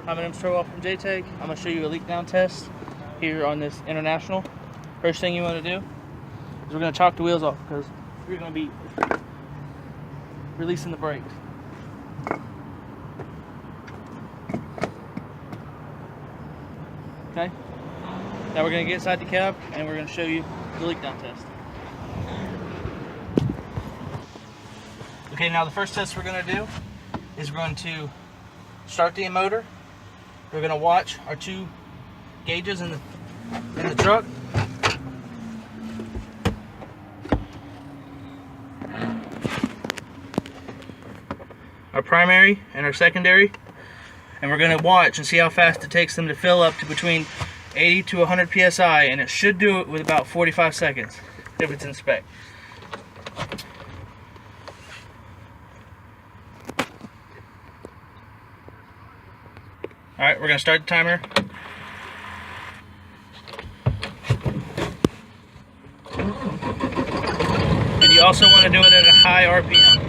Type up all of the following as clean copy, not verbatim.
Hi, my name's Trevor from JTech. I'm going to show you a leak down test here on this International. First thing you want to do is we're going to chalk the wheels off because you're going to be releasing the brakes. Okay? Now we're going to get inside the cab and we're going to show you the leak down test. Okay, now the first test we're going to do is we're going to start the motor. We're going to watch our two gauges in the truck. Our primary and our secondary. And we're going to watch and see how fast it takes them to fill up to between 80 to 100 psi, and it should do it with about 45 seconds if it's in spec. Alright, we're going to start the timer. And you also want to do it at a high RPM.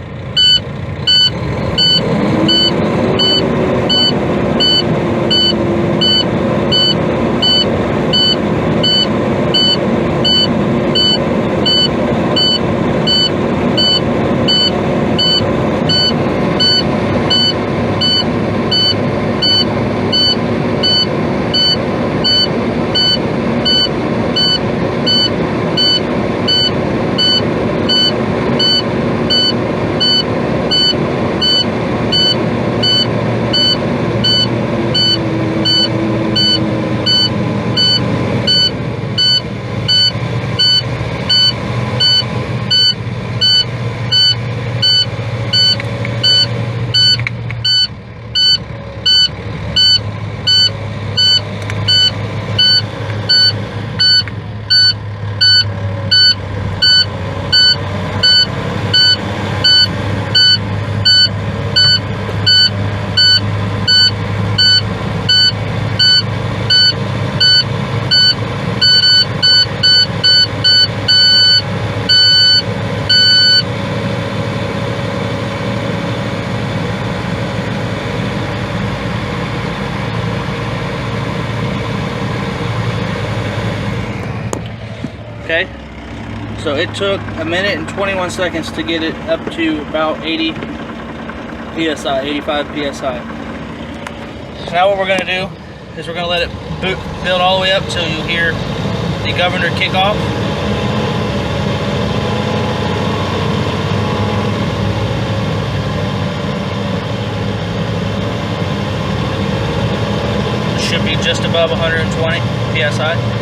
Okay, so it took 1 minute and 21 seconds to get it up to about 80 psi, 85 psi. So now what we're going to do is we're going to let it build all the way up till you hear the governor kick off. It should be just above 120 psi.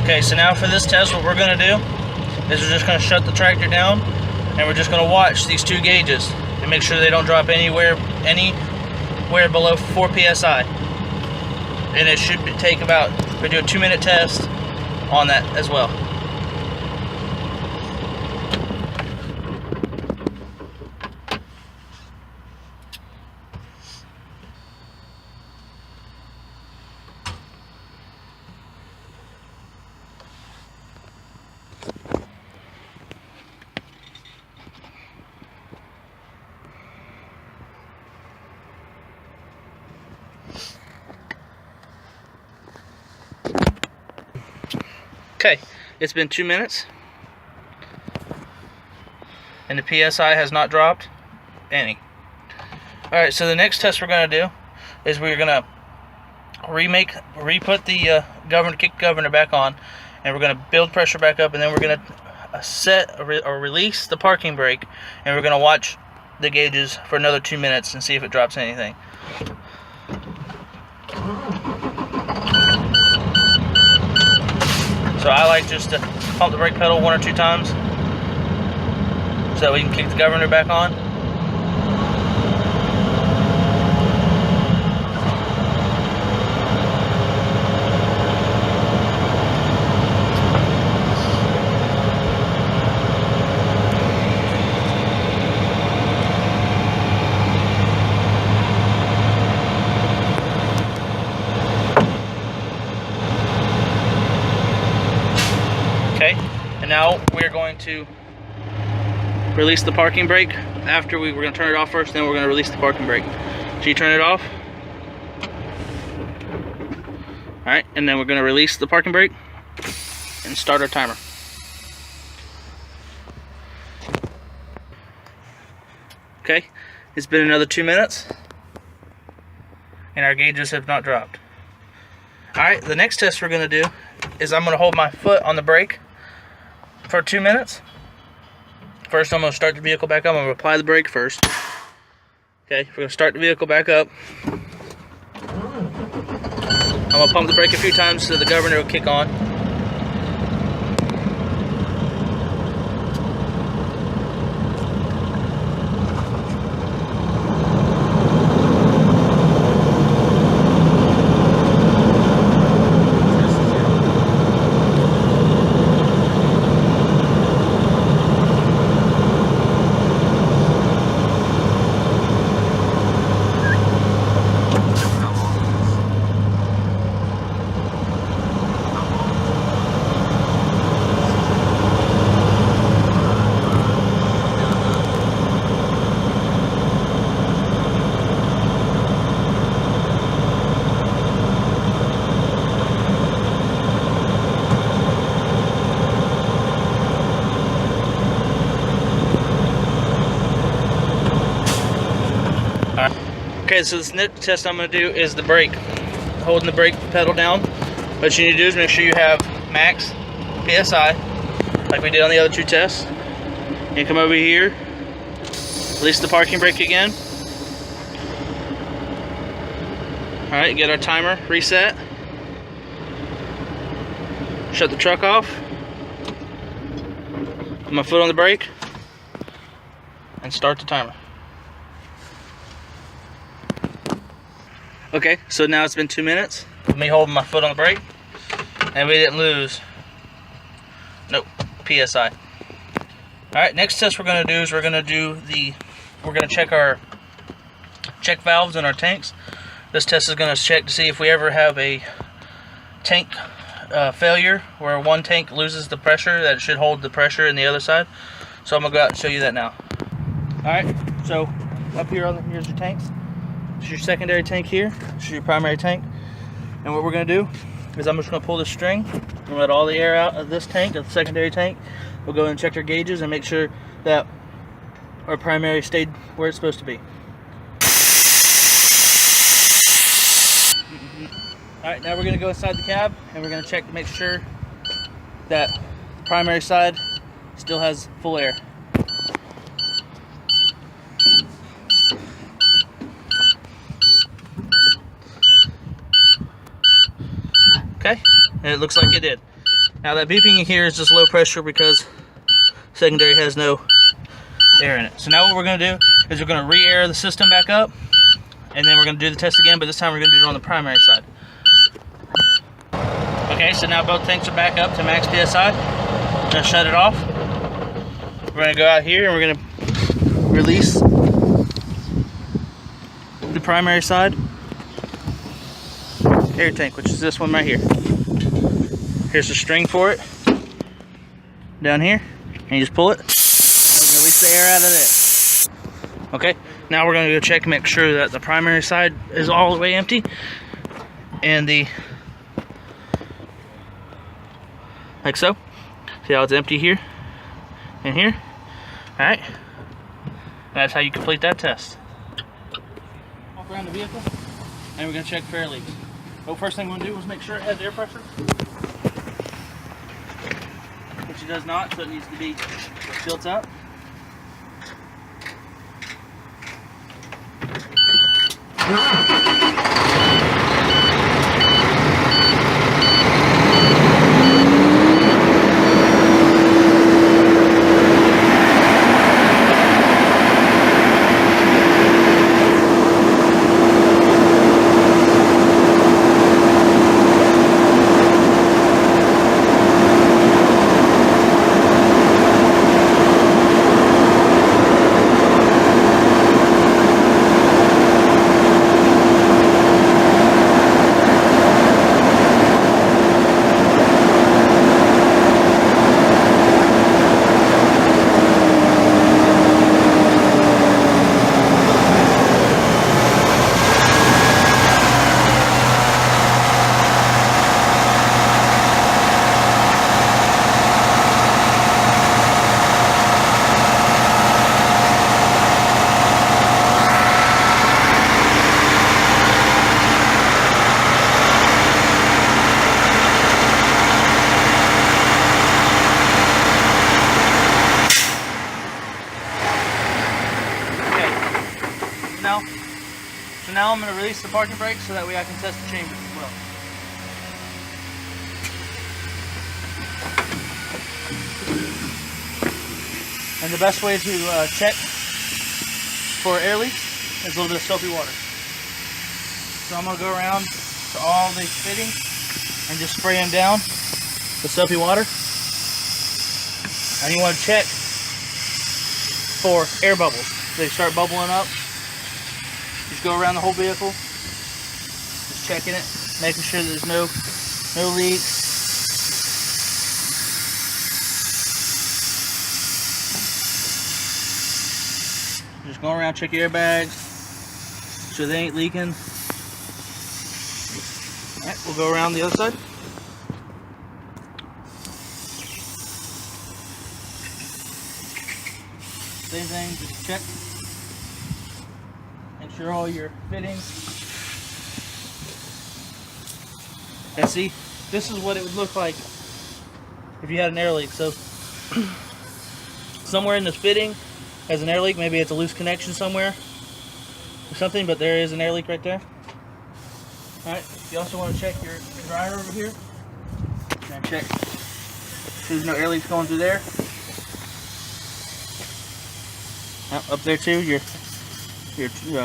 Okay, so now for this test, what we're going to do is we're just going to shut the tractor down and we're just going to watch these two gauges and make sure they don't drop anywhere below 4 psi. And it should take about, we're going to do a 2-minute test on that as well. Okay, it's been 2 minutes and the PSI has not dropped any. Alright, so the next test we're going to do is we're going to re-put the kick governor back on, and we're going to build pressure back up, and then we're going to set or release the parking brake, and we're going to watch the gauges for another 2 minutes and see if it drops anything. So I like just to pump the brake pedal 1 or 2 times so that we can kick the governor back on. to release the parking brake. After we're going to turn it off first, then we're going to release the parking brake. So you turn it off. Alright, and then we're going to release the parking brake and start our timer. Okay, it's been another 2 minutes and our gauges have not dropped. Alright, the next test we're going to do is I'm going to hold my foot on the brake for 2 minutes. First, I'm going to start the vehicle back up. I'm going to apply the brake first. Okay, we're going to start the vehicle back up. I'm going to pump the brake a few times so the governor will kick on. Okay, so this next test I'm going to do is the brake. Holding the brake pedal down. What you need to do is make sure you have max PSI, like we did on the other two tests. You come over here, release the parking brake again. Alright, get our timer reset. Shut the truck off. Put my foot on the brake. And start the timer. Okay, so now it's been 2 minutes of me holding my foot on the brake, and we didn't lose, nope, PSI. Alright, next test we're going to do is we're going to check our check valves in our tanks. This test is going to check to see if we ever have a tank failure where one tank loses the pressure that it should hold the pressure in the other side. So I'm going to go out and show you that now. Alright, so up here, here's your tanks. This is your secondary tank here. This is your primary tank. And what we're going to do is I'm just going to pull this string and let all the air out of this tank, of the secondary tank. We'll go and check our gauges and make sure that our primary stayed where it's supposed to be. Alright, now we're going to go inside the cab and we're going to check to make sure that the primary side still has full air. Okay, and it looks like it did. Now that beeping here is just low pressure because secondary has no air in it. So now what we're going to do is we're going to re-air the system back up, and then we're going to do the test again, but this time we're going to do it on the primary side. Okay, so now both tanks are back up to max PSI. I'm going to shut it off. We're going to go out here and we're going to release the primary side air tank, which is this one right here. Here's the string for it down here, and you just pull it and we're gonna release the air out of this. Okay, now we're gonna go check and make sure that the primary side is all the way empty and like so. See how it's empty here and here? Alright, that's how you complete that test. Walk around the vehicle and we're gonna check for air leaks. So first thing we're going to do is make sure it has air pressure, which it does not, so it needs to be built up. parking brakes so that way I can test the chambers as well. And the best way to check for air leaks is a little bit of soapy water. So I'm going to go around to all these fittings and just spray them down with soapy water. And you want to check for air bubbles. They start bubbling up. Just go around the whole vehicle, just checking it, making sure there's no leaks. Just go around, check your airbags, so they ain't leaking. Alright, we'll go around the other side. Same thing, just check. Make sure all your fittings. And see, this is what it would look like if you had an air leak. So somewhere in this fitting has an air leak. Maybe it's a loose connection somewhere or something, but there is an air leak right there. Alright, you also want to check your dryer over here. And check. There's no air leaks going through there. Up there too, your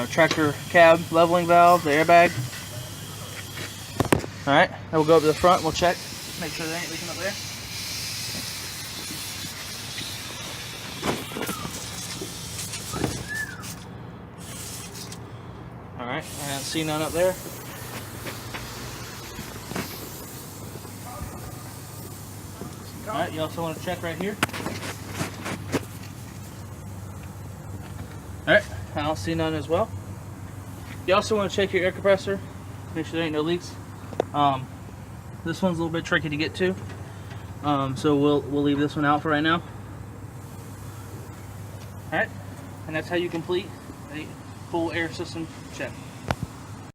tractor cab leveling valve, the airbag. Alright, now we'll go up to the front, we'll check, make sure they ain't leaking up there. Alright, I don't see none up there. Alright, you also want to check right here. Alright, I don't see none as well. You also want to check your air compressor, make sure there ain't no leaks. This one's a little bit tricky to get to, so we'll leave this one out for right now. Alright, and that's how you complete a full air system check.